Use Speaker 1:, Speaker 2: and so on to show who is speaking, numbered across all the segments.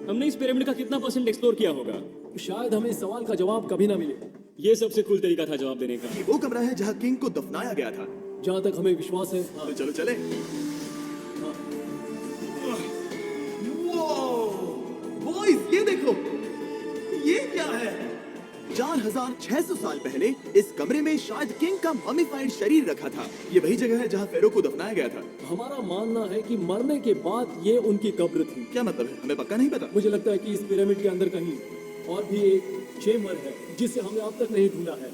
Speaker 1: हमने इस पिरामिड का कितना परसेंट एक्सप्लोर किया होगा?
Speaker 2: शायद हमें इस सवाल का जवाब कभी ना मिले।
Speaker 1: ये सबसे कूल तरीका था जवाब देने का।
Speaker 3: ये वो कमरा है जहाँ किंग को दफनाया गया था।
Speaker 2: जहाँ तक हमें विश्वास है।
Speaker 3: तो चलो चले। बॉयज ये देखो, ये क्या है? 4600 साल पहले इस कमरे में शायद किंग का ममीफाइड शरीर रखा था। ये वही जगह है जहाँ फेरो को दफनाया गया था।
Speaker 2: हमारा मानना है कि मरने के बाद ये उनकी कब्र थी।
Speaker 3: क्या मतलब है? हमें पक्का नहीं पता।
Speaker 2: मुझे लगता है कि इस पिरामिड के अंदर कहीं और भी एक चेम्बर है जिसे हमने अब तक नहीं ढूंढा है,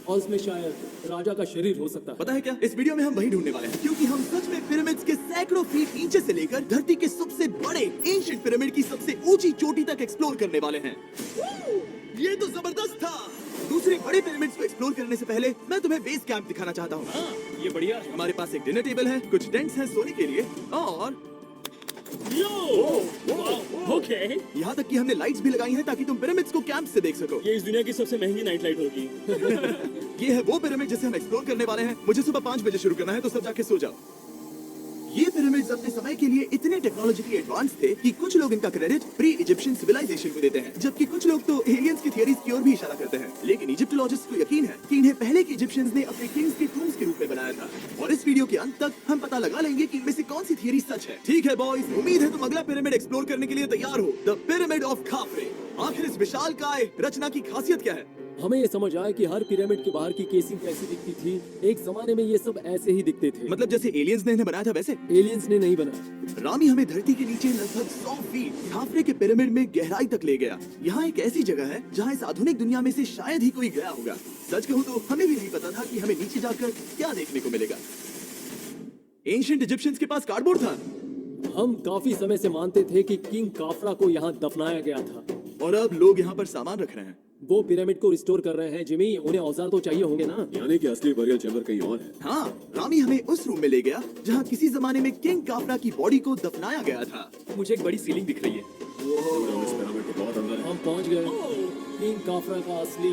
Speaker 2: और उसमें शायद राजा का शरीर हो सकता है।
Speaker 3: पता है क्या, इस वीडियो में हम वही ढूंढने वाले हैं, क्योंकि हम सच में पिरामिड्स के सैकड़ों फीट नीचे से लेकर धरती के सबसे बड़े एंशिएंट पिरामिड की सबसे ऊंची चोटी तक एक्सप्लोर करने वाले हैं। ये तो जबरदस्त था। दूसरी बड़ी पिरामिड्स को एक्सप्लोर करने से पहले मैं तुम्हें बेस कैंप दिखाना चाहता हूँ।
Speaker 1: हाँ, ये बढ़िया।
Speaker 3: हमारे पास एक डिनर टेबल है, कुछ टेंट्स हैं सोने के लिए, और
Speaker 1: ओके।
Speaker 3: यहाँ तक कि हमने लाइट्स भी लगाई हैं ताकि तुम पिरामिड्स को कैंप से देख सको।
Speaker 1: ये इस दुनिया की सबसे महंगी नाइट लाइट होगी।
Speaker 3: ये है वो पिरामिड जिसे हम एक्सप्लोर करने वाले हैं। मुझे सुबह 5 बजे शुरू करना है, तो सब जाके सो जाओ। ये पिरामिड्स अपने समय के लिए इतने टेक्नोलॉजिकली एडवांस थे कि कुछ लोग इनका क्रेडिट प्री इजिप्शियन सिविलाइजेशन को देते हैं, जबकि कुछ लोग तो एलियंस की थियरीज की ओर भी इशारा करते हैं। लेकिन इजिप्टोलॉजिस्ट को यकीन है कि इन्हें पहले के इजिप्शियंस ने अपने किंग्स के टूम्स के रूप में बनाया था। और इस वीडियो के अंत तक हम पता लगा लेंगे कि इनमें से कौन सी थियरी सच है। ठीक है बॉयज, उम्मीद है तुम अगला पिरामिड एक्सप्लोर करने के लिए तैयार हो। The pyramid of खाफरे। आखिर इस विशालकाय रचना की खासियत क्या है?
Speaker 2: हमें ये समझ आया कि हर पिरामिड के बाहर की केसिंग कैसी दिखती थी। एक जमाने में ये सब ऐसे ही दिखते थे।
Speaker 3: मतलब जैसे एलियंस ने इन्हें बनाया था वैसे?
Speaker 2: एलियंस ने नहीं बनाया।
Speaker 3: रामी हमें धरती के नीचे लगभग 100 फीट खाफरे के पिरामिड में गहराई तक ले गया। यहाँ एक ऐसी जगह है जहाँ इस आधुनिक दुनिया में से शायद ही कोई गया होगा। सच कहूँ तो हमें भी नहीं पता था कि हमें नीचे जाकर क्या देखने को मिलेगा। एंशिएंट इजिप्शियंस के पास कार्डबोर्ड था।
Speaker 2: हम काफी समय से मानते थे कि किंग काफरा को यहाँ दफनाया गया था,
Speaker 3: और अब लोग यहाँ पर सामान रख रहे हैं।
Speaker 2: वो पिरामिड को रिस्टोर कर रहे हैं। जिमी, उन्हें औजार तो चाहिए होंगे ना?
Speaker 4: यानी कि असली बरियल चैम्बर कहीं और है।
Speaker 3: हाँ, रामी हमें उस रूम में ले गया जहाँ किसी जमाने में किंग काफरा की बॉडी को दफनाया गया था।
Speaker 1: मुझे एक बड़ी सीलिंग दिख रही है।
Speaker 4: हम इस पिरामिड के बहुत अंदर हैं।
Speaker 2: हम पहुँच गए किंग काफरा का असली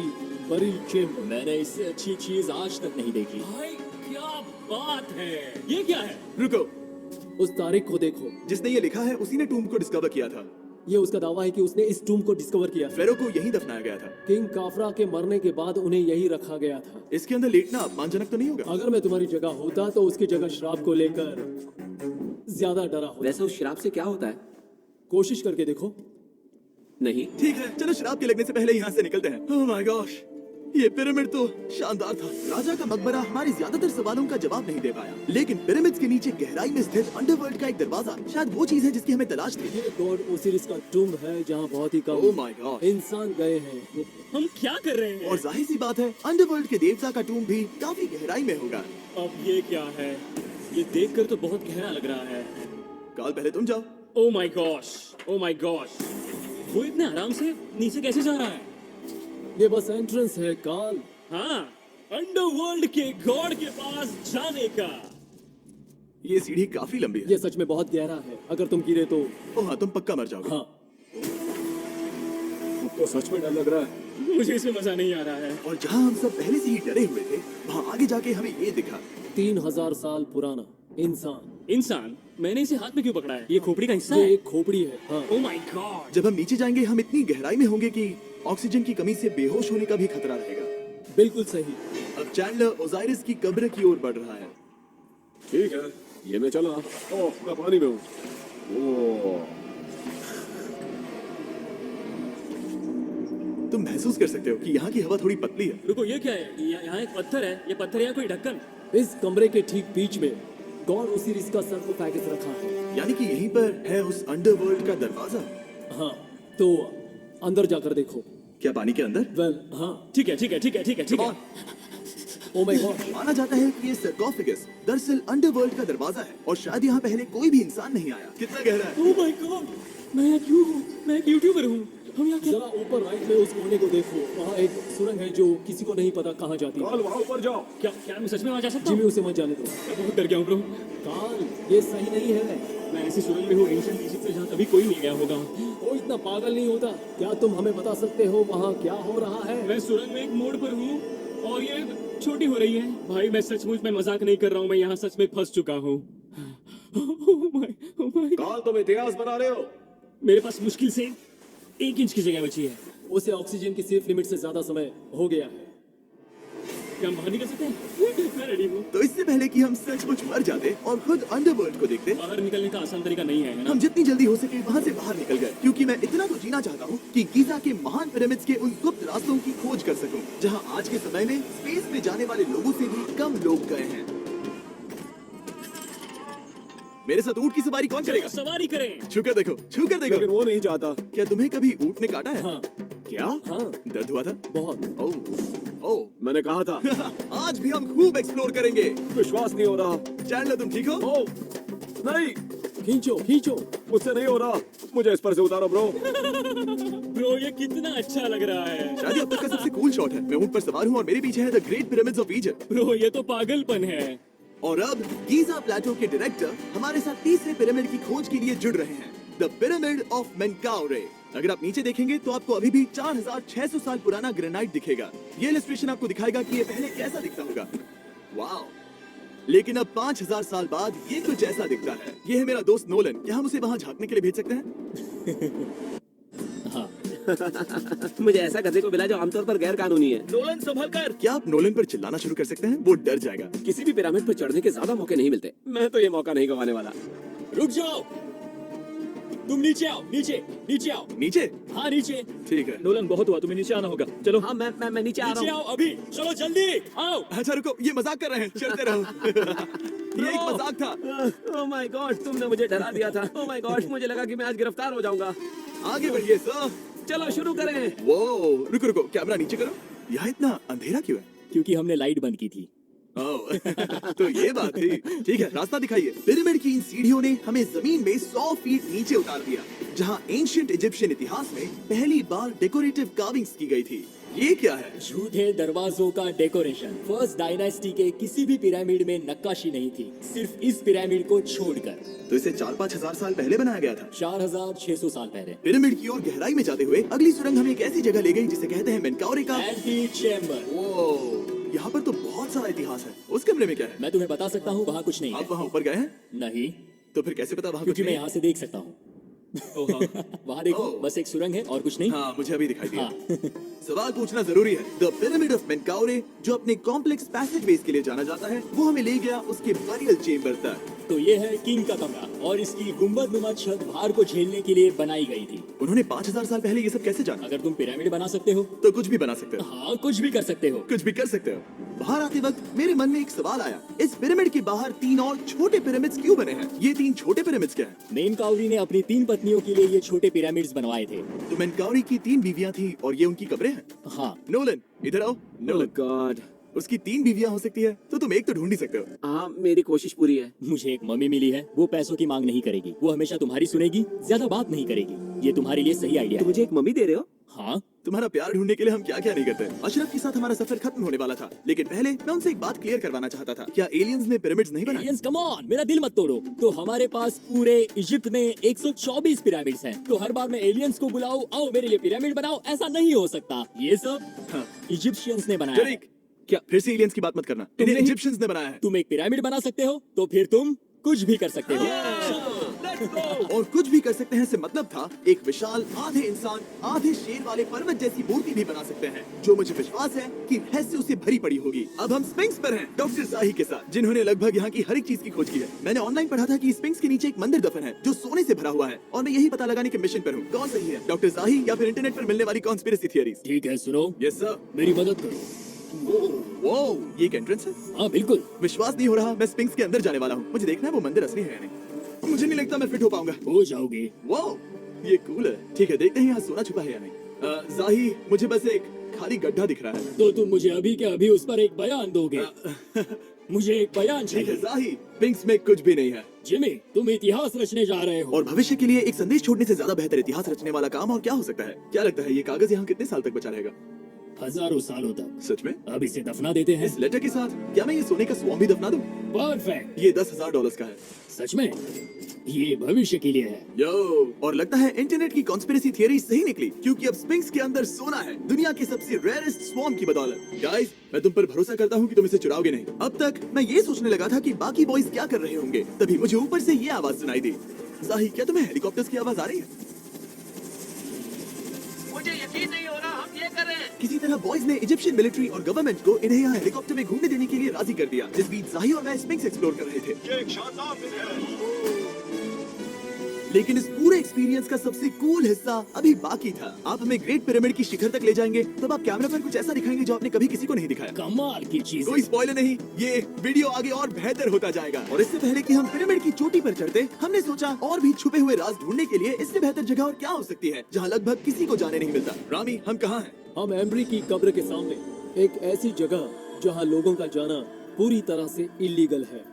Speaker 2: बरिल चेम्बर।
Speaker 1: मैंने इससे अच्छी चीज आज तक नहीं देखी। भाई क्या बात है! ये क्या है?
Speaker 3: रुको,
Speaker 2: उस तारीख को देखो।
Speaker 3: जिसने ये लिखा है उसी ने टूम को डिस्कवर किया था।
Speaker 2: ये उसका दावा है कि उसने इस टूम को डिस्कवर किया।
Speaker 3: फेरो को यहीं दफनाया गया था।
Speaker 2: किंग काफरा के मरने के बाद उन्हें यही रखा गया था।
Speaker 3: इसके अंदर लेटना अपमानजनक तो नहीं होगा?
Speaker 2: अगर मैं तुम्हारी जगह होता तो उसकी जगह शराब को लेकर ज्यादा डरा होता।
Speaker 5: वैसे उस शराब से क्या होता है?
Speaker 2: कोशिश करके देखो।
Speaker 5: नहीं।
Speaker 3: ठीक है, चलो शराब के लगने से पहले यहाँ से निकलते हैं। ओह माय गॉश, ये पिरामिड तो शानदार था। राजा का मकबरा हमारे ज्यादातर सवालों का जवाब नहीं दे पाया, लेकिन पिरामिड्स के नीचे गहराई में स्थित अंडरवर्ल्ड का एक दरवाजा शायद वो चीज है जिसकी हमें तलाश थी।
Speaker 2: ये गॉड ओसिरिस का टूम है जहाँ बहुत ही
Speaker 3: ओह
Speaker 2: कम
Speaker 3: माय गॉड,
Speaker 2: इंसान गए हैं।
Speaker 1: हम क्या कर रहे हैं?
Speaker 3: और जाहिर सी बात है अंडरवर्ल्ड के देवता का टूम भी काफी गहराई में होगा।
Speaker 1: अब ये क्या है? ये देखकर तो बहुत गहरा लग रहा है।
Speaker 3: काल पहले तुम जाओ।
Speaker 1: Oh my gosh, oh my gosh, वो इतने आराम से नीचे कैसे जा रहा है?
Speaker 2: ये बस एंट्रेंस है काल।
Speaker 1: हाँ, अंडरवर्ल्ड के गॉड के पास जाने का।
Speaker 3: ये सीढ़ी काफी लंबी है।
Speaker 2: ये सच में बहुत गहरा है। अगर तुम गिरे तो
Speaker 3: ओह हाँ, तुम पक्का मर जाओगे।
Speaker 2: हाँ।
Speaker 4: तो सच में डर लग रहा है।
Speaker 1: मुझे इसमें मजा नहीं आ रहा है।
Speaker 3: और जहाँ हम सब पहले से ही डरे हुए थे, वहाँ आगे जाके हमें ये दिखा।
Speaker 2: 3000 साल पुराना इंसान।
Speaker 1: इंसान? मैंने इसे हाथ में क्यों पकड़ा है? ये खोपड़ी का हिस्सा
Speaker 2: ये
Speaker 1: है?
Speaker 2: एक खोपड़ी है। हाँ।
Speaker 1: Oh my God!
Speaker 3: जब हम नीचे जाएंगे हम इतनी गहराई में होंगे कि ऑक्सीजन की कमी से बेहोश होने का भी खतरा रहेगा।
Speaker 2: बिल्कुल सही।
Speaker 3: अब चैंडलर ओजाइरिस की कब्र की ओर बढ़ रहा है।
Speaker 4: ठीक है, ये मैं चला। ओह, मैं पानी में हूँ। ओह,
Speaker 3: तुम महसूस कर सकते हो कि यहाँ की हवा थोड़ी पतली है।
Speaker 1: रुको, ये क्या है? यहाँ एक पत्थर है। ये पत्थर या कोई ढक्कन?
Speaker 2: इस कमरे के ठीक बीच में गॉड ओसिरिस का सर्कोफेगस रखा है।
Speaker 3: यानी कि यहीं पर है उस अंडरवर्ल्ड का दरवाजा।
Speaker 2: हाँ, तो अंदर जाकर देखो।
Speaker 3: क्या पानी के अंदर?
Speaker 2: वेल, हाँ।
Speaker 1: ठीक है, ठीक है, ठीक है, ठीक है, ठीक है।
Speaker 2: Oh my God.
Speaker 3: माना जाता है कि ये sarcophagus दरअसल अंडरवर्ल्ड का दरवाजा है और शायद यहाँ पहले कोई भी इंसान नहीं आया। कितना गहरा है?
Speaker 1: Oh my God! मैं एक यूट्यूबर हूँ। हम यहाँ क्या?
Speaker 2: जरा ऊपर राइट में उस कोने को देखो। वहाँ एक सुरंग है जो किसी को नहीं पता कहाँ जाती है।
Speaker 4: काल वहाँ ऊपर जाओ।
Speaker 1: क्या मैं सच में वहाँ जा सकता
Speaker 2: जिमी,
Speaker 1: हूँ?
Speaker 2: उसे मत जाने दो।
Speaker 1: मैं बहुत डर गया हूँ ब्रो।
Speaker 2: काल, ये सही नहीं है।
Speaker 1: मैं ऐसी सुरंग में हूँ एंशिएंट इजिप्ट से जहाँ कभी कोई नहीं गया होगा।
Speaker 2: वो इतना पागल नहीं होता। क्या तुम हमें बता सकते हो वहाँ क्या हो रहा है?
Speaker 1: मैं सुरंग में एक मोड़ पर हूँ और ये छोटी हो रही है। भाई मैं सचमुच में मजाक नहीं कर रहा हूँ। मैं यहाँ सच में फंस चुका हूँ। Oh my God!
Speaker 4: काल तुम इतिहास बना रहे हो।
Speaker 1: मेरे पास मुश्किल से 1 इंच की जगह बची है।
Speaker 2: उसे ऑक्सीजन की सेफ लिमिट से ज्यादा समय हो गया है।
Speaker 1: क्या हम बाहर निकल सकते हैं? मैं रेडी हूँ।
Speaker 3: तो इससे पहले कि हम सचमुच मर जाते और खुद अंडरवर्ल्ड को देखते,
Speaker 1: बाहर निकलने का आसान तरीका नहीं है ना?
Speaker 3: हम जितनी जल्दी हो सके वहाँ से बाहर निकल गए, क्योंकि मैं इतना तो जीना चाहता हूँ कि गीजा के महान पिरामिड्स के उन गुप्त रास्तों की खोज कर सकूं, जहाँ आज के समय में स्पेस में जाने वाले लोगों से भी कम लोग गए हैं। मेरे साथ ऊंट की सवारी कौन करेगा?
Speaker 1: सवारी करें।
Speaker 3: छूकर देखो, छूकर देखो।
Speaker 4: लेकिन वो नहीं चाहता।
Speaker 3: क्या तुम्हें कभी ऊंट ने काटा है?
Speaker 2: हाँ
Speaker 3: क्या?
Speaker 2: हाँ
Speaker 3: दर्द हुआ था?
Speaker 2: बहुत।
Speaker 3: ओह
Speaker 4: मैंने कहा था।
Speaker 3: आज भी हम खूब एक्सप्लोर करेंगे।
Speaker 4: विश्वास नहीं हो रहा।
Speaker 3: चैंडलर तुम ठीक हो?
Speaker 4: ओ, नहीं,
Speaker 2: खींचो खींचो।
Speaker 4: मुझसे नहीं हो रहा। मुझे इस पर से उतारो ब्रो।
Speaker 1: ब्रो ये कितना अच्छा लग रहा है।
Speaker 3: शायद ये अब तक का सबसे कूल शॉट है। मैं ऊंट पर सवार हूँ और मेरे पीछे है the great pyramids of Egypt.
Speaker 1: Bro ये तो पागलपन है।
Speaker 3: और अब गीजा प्लेटो के डायरेक्टर हमारे साथ तीसरे पिरामिड की खोज के लिए जुड़ रहे हैं, द पिरामिड ऑफ मेनकाउरे। अगर आप नीचे देखेंगे तो आपको अभी भी 4600 साल पुराना ग्रेनाइट दिखेगा। ये इलस्ट्रेशन आपको दिखाएगा कि ये पहले कैसा दिखता होगा। वाओ! लेकिन अब 5000 साल बाद ये कुछ ऐसा दिखता है। ये है मेरा दोस्त नोलन। क्या हम उसे वहाँ झांकने के लिए भेज सकते हैं?
Speaker 5: मुझे ऐसा गधे को मिला जो आमतौर पर गैर कानूनी है।
Speaker 1: नोलन संभल कर।
Speaker 3: क्या आप नोलन पर चिल्लाना शुरू कर सकते हैं? वो डर जाएगा।
Speaker 5: किसी भी पिरामिड पर चढ़ने के ज्यादा मौके नहीं मिलते। मैं तो ये मौका नहीं गंवाने वाला।
Speaker 1: रुक जाओ। तुम नीचे आओ, नीचे नीचे आओ।
Speaker 3: नीचे?
Speaker 1: हाँ नीचे।
Speaker 3: ठीक है।
Speaker 1: नोलन बहुत हुआ, तुम्हें नीचे आना होगा। चलो
Speaker 5: हाँ मैं नीचे आ
Speaker 1: नीचे
Speaker 5: रहा
Speaker 1: आओ
Speaker 5: हूँ।
Speaker 1: अभी। चलो जल्दी आओ।
Speaker 3: अच्छा रुको, ये मजाक कर रहे हैं। चलते रहो। ये एक मजाक था।
Speaker 5: ओह माय गॉड, तुमने मुझे डरा दिया था। ओह माय गॉड, मुझे लगा कि मैं आज गिरफ्तार हो जाऊंगा।
Speaker 3: आगे बढ़िए सर।
Speaker 5: चलो शुरू करें।
Speaker 3: वो रुको रुको, कैमरा नीचे करो। यहाँ इतना अंधेरा क्यों है?
Speaker 1: क्योंकि हमने लाइट बंद की थी।
Speaker 3: ओह, तो ये बात थी। ठीक है, रास्ता दिखाइए। पिरामिड की इन सीढ़ियों ने हमें जमीन में 100 फीट नीचे उतार दिया, जहाँ एंशिएंट इजिप्शियन इतिहास में पहली बार डेकोरेटिव कार्विंग्स की गई थी। ये क्या है?
Speaker 6: झूठे दरवाजों का डेकोरेशन। फर्स्ट डायनास्टी के किसी भी पिरामिड में नक्काशी नहीं थी, सिर्फ इस पिरामिड को छोड़कर।
Speaker 3: तो इसे 4-5 हजार साल पहले बनाया गया था।
Speaker 6: 4600 साल पहले।
Speaker 3: पिरामिड की ओर गहराई में जाते हुए अगली सुरंग हमें एक ऐसी जगह ले गई जिसे कहते हैं मेनकाउरे का
Speaker 6: एंटी चेम्बर।
Speaker 3: ओह, यहाँ पर तो बहुत सारा इतिहास है। उस कमरे में क्या है?
Speaker 6: मैं तुम्हें बता सकता हूँ, वहाँ कुछ नहीं है।
Speaker 3: आप वहाँ ऊपर गए हैं?
Speaker 6: नहीं,
Speaker 3: तो फिर कैसे पता वहाँ
Speaker 6: क्योंकि
Speaker 3: कुछ
Speaker 6: मैं
Speaker 3: नहीं?
Speaker 6: यहाँ से देख सकता हूँ। वहाँ देखो,
Speaker 3: ओह।
Speaker 6: बस एक सुरंग है और कुछ नहीं।
Speaker 3: हाँ, मुझे अभी दिखाई दिया।
Speaker 6: हाँ।
Speaker 3: सवाल पूछना जरूरी है। द पिरामिड ऑफ मेनकाउरे, जो अपने कॉम्प्लेक्स पैसेजवेज के लिए जाना जाता है, वो हमें ले गया उसके बरियल चेम्बर तक।
Speaker 6: तो ये है किंग का कमरा और इसकी गुंबदनुमा छत भार को झेलने के लिए बनाई गई थी।
Speaker 3: उन्होंने 5000 साल पहले ये सब कैसे जाना?
Speaker 6: अगर तुम पिरामिड बना सकते हो
Speaker 3: तो कुछ भी बना सकते हो।
Speaker 6: हाँ, कुछ भी कर सकते हो।
Speaker 3: कुछ भी कर सकते हो। बाहर आते वक्त मेरे मन में एक सवाल आया, इस पिरामिड के बाहर 3 और छोटे पिरामिड्स क्यों बने हैं? ये 3 छोटे पिरामिड्स क्या हैं?
Speaker 6: मेनकाउरी ने अपनी 3 पत्नियों के लिए ये छोटे पिरामिड्स बनवाए थे।
Speaker 3: तो मेनकाउरी की 3 बीवियां थी और ये उनकी कब्रें हैं।
Speaker 6: हाँ,
Speaker 3: नोलन, इधर आओ।
Speaker 5: ओह
Speaker 3: नोलन,
Speaker 5: गॉड।
Speaker 3: उसकी 3 बीवियां हो सकती है, तो तुम एक तो ढूंढ ही सकते हो।
Speaker 5: हाँ, मेरी कोशिश पूरी है।
Speaker 6: मुझे एक मम्मी मिली है, वो पैसों की मांग नहीं करेगी, वो हमेशा तुम्हारी सुनेगी, ज्यादा बात नहीं करेगी। ये तुम्हारे लिए सही आइडिया
Speaker 5: तो
Speaker 6: है।
Speaker 5: मुझे एक मम्मी दे रहे हो?
Speaker 6: हाँ,
Speaker 3: तुम्हारा प्यार ढूंढने के लिए हम क्या क्या नहीं करते। अशरफ के साथ हमारा सफर खत्म होने वाला था, लेकिन पहले मैं उनसे एक बात क्लियर करवाना चाहता था। क्या एलियंस ने पिरामिड्स नहीं बनाए?
Speaker 6: एलियंस, कम ऑन, मेरा दिल मत तोड़ो। तो हमारे पास पूरे इजिप्ट में 124 पिरामिड्स हैं। तो हर बार मैं एलियंस को बुलाऊं, आओ मेरे लिए पिरामिड बनाओ, ऐसा नहीं हो सकता। ये सब
Speaker 3: हाँ।
Speaker 6: इजिप्शियंस ने बनाया है।
Speaker 3: जरीक, क्या फिर से एलियंस की बात मत करना। इन्हें
Speaker 6: नहीं-
Speaker 3: इजिप्शियंस ने बनाया है।
Speaker 6: तुम एक पिरामिड बना सकते हो, तो फिर तुम कुछ भी कर सकते हो।
Speaker 3: और कुछ भी कर सकते हैं से मतलब था एक विशाल आधे इंसान आधे शेर वाले पर्वत जैसी मूर्ति भी बना सकते हैं, जो मुझे विश्वास है कि रहस्य से भरी पड़ी होगी। अब हम स्फिंक्स पर हैं, डॉक्टर जाही के साथ, जिन्होंने लगभग यहाँ की हर एक चीज की खोज की है। मैंने ऑनलाइन पढ़ा था कि स्फिंक्स के नीचे एक मंदिर दफन है जो सोने से भरा हुआ है, और मैं यही पता लगाने के मिशन पर हूँ। कौन सही है, डॉक्टर जाही या फिर इंटरनेट पर मिलने वाली कॉन्स्पिरेसी थियरीज?
Speaker 6: ठीक है, सुनो,
Speaker 3: यस सर।
Speaker 6: मेरी मदद करो।
Speaker 3: वो ये एक एंट्रेंस है?
Speaker 6: हाँ बिल्कुल।
Speaker 3: विश्वास नहीं हो रहा, मैं स्फिंक्स के अंदर जाने वाला हूँ। मुझे देखना है वो मंदिर असली है या नहीं। मुझे नहीं लगता मैं फिट हो पाऊंगा।
Speaker 6: हो जाओगे।
Speaker 3: वाओ, ये कूल है। ठीक है, देखते हैं यहाँ सोना छुपा है या नहीं। जाही, मुझे बस एक खाली गड्ढा दिख रहा है।
Speaker 6: तो तुम मुझे अभी के अभी उस पर एक बयान दोगे? मुझे एक बयान
Speaker 3: ठीक है
Speaker 6: चाहिए।
Speaker 3: जाही, स्फिंक्स में कुछ भी नहीं है।
Speaker 6: जिमी, तुम इतिहास रचने जा रहे हो।
Speaker 3: और भविष्य के लिए एक संदेश छोड़ने से ज्यादा बेहतर इतिहास रचने वाला काम और क्या हो सकता है? क्या लगता है ये कागज यहाँ कितने साल तक बचा रहेगा?
Speaker 6: हजारों सालों तक।
Speaker 3: सच में?
Speaker 6: अब इसे दफना देते हैं।
Speaker 3: इस लेटर के साथ क्या मैं ये सोने का स्वॉर्म भी दफना दूं?
Speaker 6: परफेक्ट।
Speaker 3: ये $10,000 का है।
Speaker 6: सच में? ये भविष्य के लिए है।
Speaker 3: यो, और लगता है इंटरनेट की कॉन्स्पिरेसी थियरी सही निकली, क्योंकि अब स्फिंक्स के अंदर सोना है, दुनिया के सबसे रेयरेस्ट स्वॉर्म की बदौलत। गाइस, मैं तुम पर भरोसा करता हूँ कि तुम इसे चुराओगे नहीं। अब तक मैं ये सोचने लगा था कि बाकी बॉयज क्या कर रहे होंगे, तभी मुझे ऊपर से ये आवाज सुनाई दी। जाही, क्या तुम्हें हेलीकॉप्टर्स की आवाज आ रही है?
Speaker 5: मुझे यकीन नहीं हो रहा हम ये कर रहे हैं।
Speaker 3: किसी तरह बॉयज ने इजिप्शियन मिलिट्री और गवर्नमेंट को इन्हें यहाँ हेलीकॉप्टर में घूमने देने के लिए राजी कर दिया। जिस बीच जाही और मैं स्फिंक्स एक्सप्लोर कर रहे थे। लेकिन इस पूरे एक्सपीरियंस का सबसे कूल हिस्सा अभी बाकी था। आप हमें ग्रेट पिरामिड की शिखर तक ले जाएंगे, तब आप कैमरा पर कुछ ऐसा दिखाएंगे जो आपने कभी किसी को नहीं दिखाया।
Speaker 6: कमाल की चीज।
Speaker 3: कोई स्पॉइलर नहीं, ये वीडियो आगे और बेहतर होता जाएगा। और इससे पहले कि हम पिरामिड की चोटी पर चढ़ते, हमने सोचा और भी छुपे हुए राज ढूंढने के लिए इससे बेहतर जगह और क्या हो सकती है जहाँ लगभग किसी को जाने नहीं मिलता। रामी, हम कहाँ हैं?
Speaker 2: हम एम्ब्री की कब्र के सामने एक ऐसी जगह जहां लोगों का जाना पूरी तरह से इलीगल है।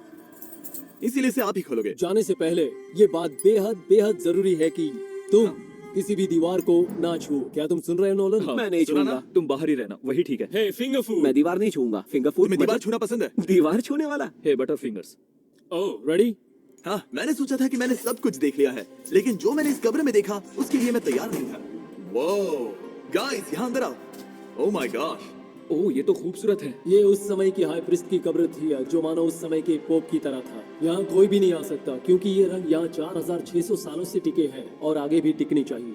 Speaker 3: इसीलिए से आप ही खोलोगे।
Speaker 2: जाने से पहले ये बात बेहद बेहद जरूरी है कि तुम किसी भी दीवार को ना छुओ। क्या तुम सुन रहे हो नोलन?
Speaker 5: मैं नहीं
Speaker 3: सुना ना?
Speaker 5: छूंगा, तुम बाहर ही रहना, वही ठीक है।
Speaker 1: हे फिंगर फूड।
Speaker 5: मैं दीवार नहीं छूंगा। फिंगर फूड
Speaker 3: तुम्हें दीवार छूना पसंद है?
Speaker 5: दीवार छूने वाला। हे बटर फिंगर्स।
Speaker 1: ओह
Speaker 2: रेडी?
Speaker 3: हाँ, मैंने सोचा था कि मैंने सब कुछ देख लिया है, लेकिन जो मैंने इस कब्र में देखा उसके लिए मैं तैयार नहीं था। वो गाइस, यहाँ अंदर आओ। ओह माय गॉड,
Speaker 5: ओह ये तो खूबसूरत है।
Speaker 2: ये उस समय की हाई प्रीस्ट की कब्र थी जो मानो उस समय के पोप की तरह था। यहाँ कोई भी नहीं आ सकता क्योंकि ये रंग यहाँ 4600 सालों से टिके हैं और आगे भी टिकनी चाहिए।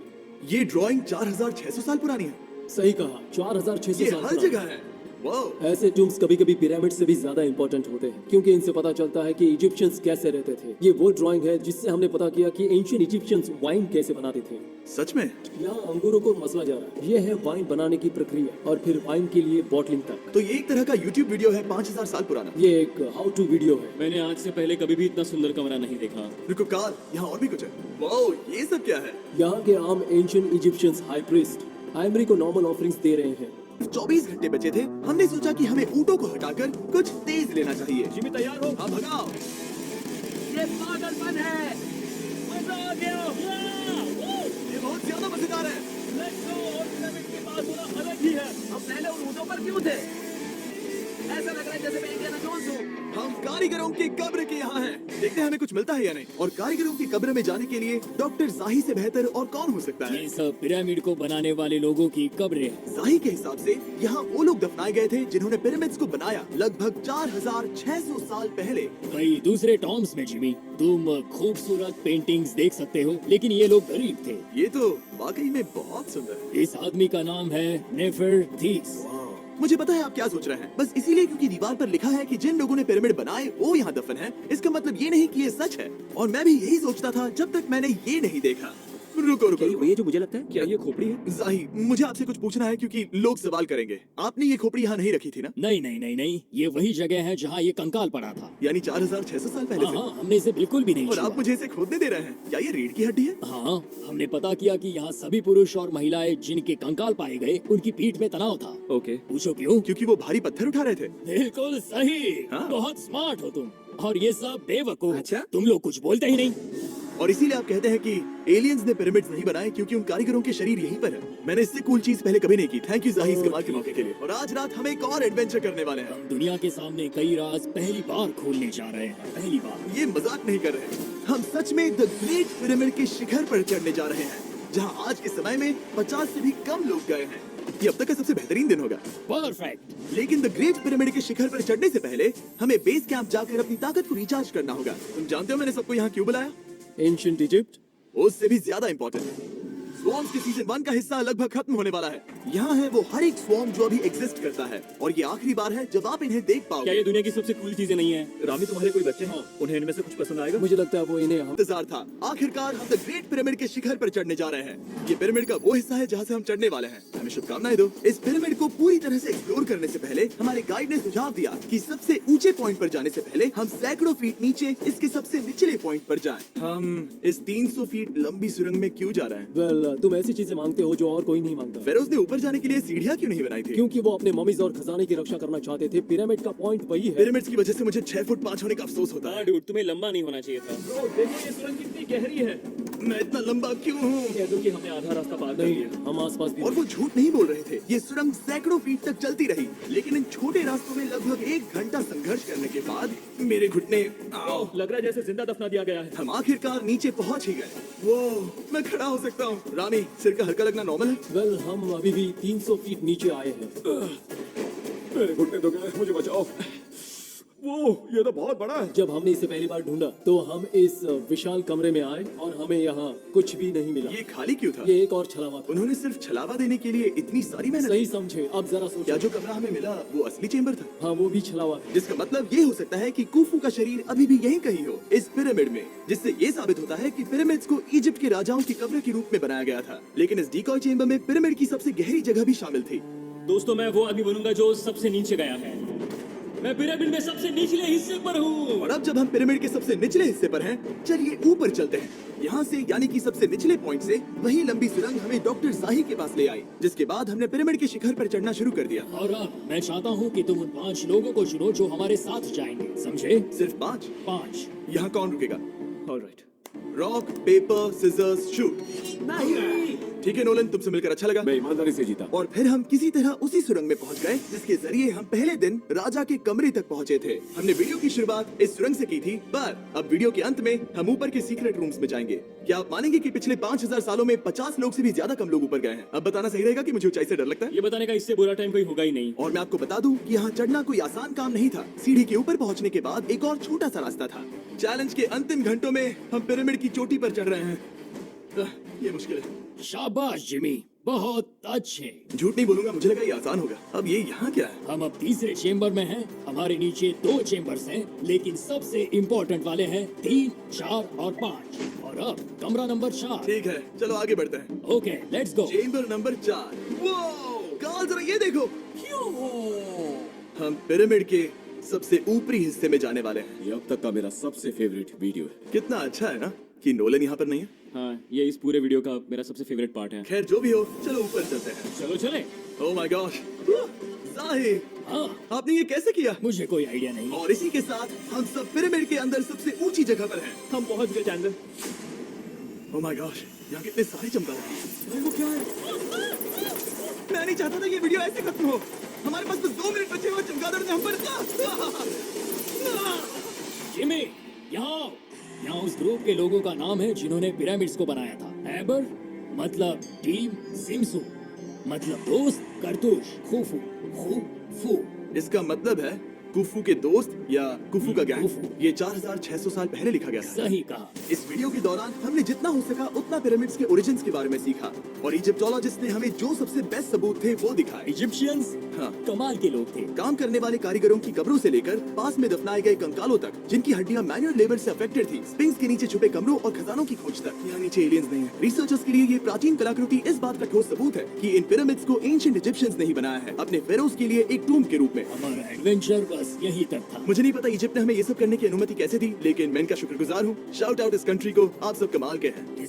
Speaker 3: ये ड्राइंग 4600 साल पुरानी है।
Speaker 2: सही कहा, 4600
Speaker 3: ये
Speaker 2: साल
Speaker 3: हर
Speaker 2: पुरानी।
Speaker 3: जगह है। वाह,
Speaker 2: ऐसे टूम्स कभी कभी पिरामिड से भी ज्यादा इंपॉर्टेंट होते हैं क्योंकि इनसे पता चलता है कि इजिप्शियंस कैसे रहते थे। ये वो ड्राइंग है जिससे हमने पता किया कि एंशिएंट इजिप्शियंस वाइन कैसे बनाते थे।
Speaker 3: सच में?
Speaker 2: यहाँ अंगूरों को मसला जा रहा है। ये है वाइन बनाने की प्रक्रिया और फिर वाइन के लिए बॉटलिंग तक।
Speaker 3: तो ये एक तरह का YouTube वीडियो है 5000 साल पुराना।
Speaker 2: ये एक हाउ टू वीडियो है।
Speaker 1: मैंने आज से पहले कभी भी इतना सुंदर कमरा नहीं देखा।
Speaker 3: रुको काल, यहाँ और भी कुछ है। वाह, ये सब क्या है?
Speaker 2: यहाँ के आम एंशिएंट इजिप्शियंस हाई प्रीस्ट आइमरी को नॉर्मल ऑफरिंग्स दे रहे हैं।
Speaker 3: 24 घंटे बचे थे। हमने सोचा कि हमें ऊँटों को हटाकर कुछ तेज लेना चाहिए।
Speaker 5: जिमी तैयार हो?
Speaker 3: हाँ, भगाओ।
Speaker 5: ये पागलपन है।
Speaker 6: मजा आ गया।
Speaker 3: ये बहुत ज्यादा मजेदार है।
Speaker 6: अलग ही है।
Speaker 5: हम पहले उन ऊँटों पर क्यों थे? ऐसा लग रहा है जैसे मैं इंडियाना जोन्स हूँ।
Speaker 3: हम कारीगरों की कब्र के यहाँ हैं। देखते हैं हमें कुछ मिलता है या नहीं। और कारीगरों की कब्र में जाने के लिए डॉक्टर जाही से बेहतर और कौन हो सकता है?
Speaker 6: ये सब पिरामिड को बनाने वाले लोगों की कब्रें हैं।
Speaker 3: जाही के हिसाब से यहाँ वो लोग दफनाए गए थे जिन्होंने पिरामिड्स को बनाया लगभग 4600 साल पहले।
Speaker 6: कई दूसरे टॉम्स में जिमी तुम खूबसूरत पेंटिंग्स देख सकते हो, लेकिन ये लोग गरीब थे।
Speaker 3: ये तो वाकई में बहुत सुंदर है।
Speaker 6: इस आदमी का नाम है नेफरटीस।
Speaker 3: मुझे पता है आप क्या सोच रहे हैं। बस इसीलिए क्योंकि दीवार पर लिखा है कि जिन लोगों ने पिरामिड बनाए वो यहाँ दफन है, इसका मतलब ये नहीं कि ये सच है। और मैं भी यही सोचता था जब तक मैंने ये नहीं देखा। रुको रुको, रुको।
Speaker 5: ये जो मुझे लगता है, क्या ये खोपड़ी है?
Speaker 3: जाही, मुझे आपसे कुछ पूछना है क्योंकि लोग सवाल करेंगे। आपने ये खोपड़ी यहाँ नहीं रखी थी ना?
Speaker 6: नहीं नहीं नहीं नहीं, ये वही जगह है जहाँ ये कंकाल पड़ा था।
Speaker 3: यानी 4600 साल पहले
Speaker 6: हाँ
Speaker 3: से?
Speaker 6: हाँ, हमने इसे बिल्कुल भी नहीं
Speaker 3: और
Speaker 6: छुआ।
Speaker 3: आप मुझे इसे खोदने दे रहे हैं? क्या ये रीढ़ की हड्डी है?
Speaker 6: हाँ, हमने पता किया कि यहाँ सभी पुरुष और महिलाएं जिनके कंकाल पाए गए उनकी पीठ में तनाव था।
Speaker 5: ओके।
Speaker 6: पूछो क्यों?
Speaker 3: क्योंकि वो भारी पत्थर उठा रहे थे।
Speaker 6: बिल्कुल सही।
Speaker 3: हाँ।
Speaker 6: बहुत स्मार्ट हो तुम। और ये सब बेवकूफ।
Speaker 5: अच्छा?
Speaker 6: तुम लोग कुछ बोलते ही नहीं।
Speaker 3: और इसीलिए आप कहते हैं कि एलियंस ने पिरामिड्स नहीं बनाए क्योंकि उन कारीगरों के शरीर यहीं पर है। मैंने इससे कूल चीज पहले कभी नहीं की। थैंक यू जाही इस कमाल के मौके के लिए। और आज रात हम एक और एडवेंचर करने वाले हैं।
Speaker 6: हम दुनिया के सामने कई राज पहली बार खोलने जा रहे हैं। पहली बार।
Speaker 3: ये मजाक नहीं कर रहे। हम सच में द ग्रेट पिरामिड के शिखर पर चढ़ने जा रहे हैं, जहां आज के समय में 50 से भी कम लोग गए हैं। ये अब तक का सबसे बेहतरीन दिन होगा।
Speaker 6: परफेक्ट।
Speaker 3: लेकिन द ग्रेट पिरामिड के शिखर पर चढ़ने से पहले हमें बेस कैंप जाकर अपनी ताकत को रिचार्ज करना होगा। तुम जानते हो मैंने सबको यहाँ क्यों बुलाया?
Speaker 2: एंशिएंट इजिप्ट
Speaker 3: उससे भी ज्यादा इंपॉर्टेंट है। स्वॉर्म्स के सीजन 1 का हिस्सा लगभग खत्म होने वाला है। यहाँ है वो हर एक स्वॉर्म जो अभी एग्जिस्ट करता है, और ये आखिरी बार है जब आप इन्हें देख
Speaker 1: क्या
Speaker 3: पाओगे।
Speaker 1: ये दुनिया की सबसे कूल चीजें नहीं है?
Speaker 5: रामी, तुम्हारे कोई बच्चे हैं? उन्हें इनमें से कुछ पसंद आएगा?
Speaker 2: मुझे लगता है वो इन्हें
Speaker 3: इंतजार था। आखिरकार हम द ग्रेट पिरामिड के शिखर पर चढ़ने जा रहे हैं। ये पिरामिड का वो हिस्सा है जहाँ से हम चढ़ने वाले हैं। हमें शुभकामनाएं दो। इस पिरामिड को पूरी तरह से एक्सप्लोर करने से पहले हमारे गाइड ने सुझाव दिया कि सबसे ऊंचे पॉइंट पर जाने से पहले हम सैकड़ों फीट नीचे इसके सबसे निचले पॉइंट पर जाएं। हम इस 300 फीट लंबी सुरंग में क्यों जा रहे हैं?
Speaker 2: वेल, तुम ऐसी चीजें मांगते हो जो और कोई नहीं मांगता।
Speaker 3: फेरोज ने ऊपर जाने के लिए सीढ़ियाँ क्यों नहीं बनाई थी?
Speaker 2: क्योंकि वो अपने ममीज और खजाने की रक्षा करना चाहते थे। पिरामिड का पॉइंट वही है।
Speaker 3: पिरामिड्स की वजह से मुझे 6 फुट 5 होने का अफसोस होता
Speaker 1: हाँ
Speaker 3: है।
Speaker 1: डूड, तुम्हें लंबा नहीं होना चाहिए था।
Speaker 5: देखो ये सुरंग कितनी गहरी है।
Speaker 3: मैं इतना लंबा क्यों हूँ?
Speaker 5: कह दो कि हमने आधा रास्ता पार कर
Speaker 2: नहीं,
Speaker 5: लिया।
Speaker 2: हम आसपास भी
Speaker 3: और वो झूठ नहीं बोल रहे थे। ये सुरंग सैकड़ों फीट तक चलती रही, लेकिन इन छोटे रास्तों में लगभग 1 घंटा संघर्ष करने के बाद मेरे घुटने
Speaker 5: ओह, लग रहा है जैसे जिंदा दफना दिया गया है।
Speaker 3: हम आखिरकार नीचे पहुंच ही गए। वो मैं खड़ा हो सकता हूँ। रामी, सिर का हल्का लगना नॉर्मल है?
Speaker 2: वेल, हम अभी भी 300 फीट नीचे आए हैं।
Speaker 4: मेरे घुटने तो गए, मुझे बचाओ। वो ये तो बहुत बड़ा है।
Speaker 2: जब हमने इसे पहली बार ढूंढा तो हम इस विशाल कमरे में आए और हमें यहाँ कुछ भी नहीं मिला।
Speaker 3: ये खाली क्यों था?
Speaker 2: ये एक और छलावा था।
Speaker 3: उन्होंने सिर्फ छलावा देने के लिए इतनी सारी मेहनत
Speaker 2: सही
Speaker 3: की।
Speaker 2: समझे, अब जरा
Speaker 3: क्या
Speaker 2: सोचो।
Speaker 3: जो कमरा हमें मिला वो असली चेंबर था?
Speaker 2: हाँ, वो भी छलावा है।
Speaker 3: जिसका मतलब ये हो सकता है कि कुफू का शरीर अभी भी यहीं कहीं हो, इस पिरामिड में, जिससे ये साबित होता है कि पिरामिड्स को इजिप्ट के राजाओं की कब्र के रूप में बनाया गया था। लेकिन इस डिकॉय चेंबर में पिरामिड की सबसे गहरी जगह भी शामिल थी।
Speaker 1: दोस्तों मैं वो आदमी बनूंगा जो सबसे नीचे गया है। मैं पिरामिड में सबसे निचले हिस्से पर हूँ।
Speaker 3: और अब जब हम पिरामिड के सबसे निचले हिस्से पर हैं, चलिए ऊपर चलते हैं। यहाँ से यानी कि सबसे निचले पॉइंट से वही लंबी सुरंग हमें डॉक्टर शाही के पास ले आई, जिसके बाद हमने पिरामिड के शिखर पर चढ़ना शुरू कर दिया।
Speaker 6: और अब मैं चाहता हूँ कि तुम उन 5 लोगों को चुनो जो हमारे साथ जाएंगे, समझे?
Speaker 3: सिर्फ 5?
Speaker 6: 5।
Speaker 3: यहाँ कौन रुकेगा? Alright. Rock paper scissors shoot. ठीक है नोलन, तुमसे मिलकर अच्छा लगा।
Speaker 4: मैं ईमानदारी से जीता।
Speaker 3: और फिर हम किसी तरह उसी सुरंग में पहुंच गए जिसके जरिए हम पहले दिन राजा के कमरे तक पहुंचे थे। हमने वीडियो की शुरुआत इस सुरंग से की थी, पर अब वीडियो के अंत में हम ऊपर के सीक्रेट रूम्स में जाएंगे। क्या आप मानेंगे कि पिछले 5000 सालों में 50 लोग से भी ज्यादा कम लोग ऊपर गए हैं? अब बताना सही रहेगा कि मुझे ऊंचाई से डर लगता है।
Speaker 1: ये बताने का इससे बुरा टाइम कोई होगा ही नहीं।
Speaker 3: और मैं आपको बता दूं कि यहाँ चढ़ना कोई आसान काम नहीं था। सीढ़ी के ऊपर पहुंचने के बाद एक और छोटा सा रास्ता था। चैलेंज के अंतिम घंटों में हम पिरामिड की चोटी पर चढ़ रहे हैं। ये मुश्किल है।
Speaker 6: शाबाश जिमी, बहुत अच्छे।
Speaker 3: झूठ नहीं बोलूंगा, मुझे लगा ये आसान होगा। अब ये यहाँ क्या है?
Speaker 6: हम अब तीसरे चेम्बर में हैं। हमारे नीचे 2 चेम्बर्स हैं, लेकिन सबसे इम्पोर्टेंट वाले हैं 3, 4 और 5। और अब कमरा नंबर 4।
Speaker 3: ठीक है, चलो आगे बढ़ते हैं।
Speaker 6: Okay, let's go.
Speaker 3: Chamber number 4। वो कार्ल, जरा ये देखो। हम पिरामिड के सबसे ऊपरी हिस्से में जाने वाले हैं।
Speaker 4: ये अब तक का मेरा सबसे फेवरेट वीडियो है।
Speaker 3: कितना अच्छा है ना कि नोलन यहाँ पर नहीं है।
Speaker 1: हाँ, ये इस पूरे वीडियो का मेरा सबसे फेवरेट पार्ट है।
Speaker 3: खैर जो भी हो, चलो ऊपर चलते हैं।
Speaker 1: चलो चले।
Speaker 3: ओह माय गॉश, जाहिर,
Speaker 6: हाँ,
Speaker 3: आपने ये कैसे किया?
Speaker 6: मुझे कोई आइडिया नहीं।
Speaker 3: और इसी के साथ हम सब पिरामिड के अंदर सबसे ऊंची जगह पर हैं।
Speaker 5: हम पहुंच गए चैंडलर।
Speaker 3: ओह माय गॉश, यहाँ कितने सारे चमगादड़ हैं। वो क्या है? मैं नहीं चाहता था ये वीडियो ऐसे खत्म हो। हमारे पास बस 2 मिनट बचे हुए, चमगादड़ ने हम पर
Speaker 6: जिमी, यहाँ उस ग्रुप के लोगों का नाम है जिन्होंने पिरामिड्स को बनाया था। एबर मतलब टीम, सिमसू मतलब दोस्त, करतूश, खुफू, खुफू।
Speaker 3: इसका मतलब है कुफू के दोस्त या कुफू का गैंग।
Speaker 6: कुफू।
Speaker 3: ये 4600 साल पहले लिखा गया था।
Speaker 6: सही कहा।
Speaker 3: इस वीडियो के दौरान हमने जितना हो सका उतना पिरामिड्स के ओरिजिन्स के बारे में सीखा और इजिप्टोलॉजिस्ट ने हमें जो सबसे बेस्ट सबूत थे वो दिखाए।
Speaker 6: इजिप्शियंस
Speaker 3: हाँ।
Speaker 6: कमाल के लोग थे।
Speaker 3: काम करने वाले कारीगरों की कब्रों से लेकर पास में दफनाए गए कंकालों तक, जिनकी हड्डियां मैनुअल लेबर से अफेक्टेड थी, स्पिंक्स के नीचे छुपे कमरों और खजानों की खोज तक। यहाँ नीचे एलियंस नहीं है। रिसर्चर्स के लिए ये प्राचीन कलाकृति इस बात का ठोस सबूत है कि इन पिरामिड्स को एंशिएंट इजिप्शियंस ने ही बनाया है, अपने फेरोज के लिए एक टूम्ब के रूप में।
Speaker 6: हमारा एडवेंचर बस यहीं तक था।
Speaker 3: मुझे नहीं पता इजिप्ट ने हमें ये सब करने की अनुमति कैसे दी, लेकिन मैं इनका शुक्रगुजार हूँ। शाउट आउट इस कंट्री को, आप सब कमाल के हैं।